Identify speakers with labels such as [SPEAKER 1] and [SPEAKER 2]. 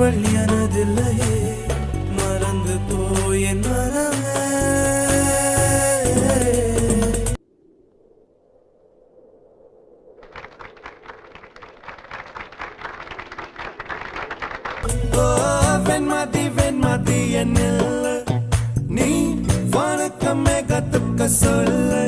[SPEAKER 1] அவள் எனதில்லையே மறந்து போய் என் மனமே வெண்மதி என்னில்லை நீ வணக்கமே கத்துக்க சொல்லை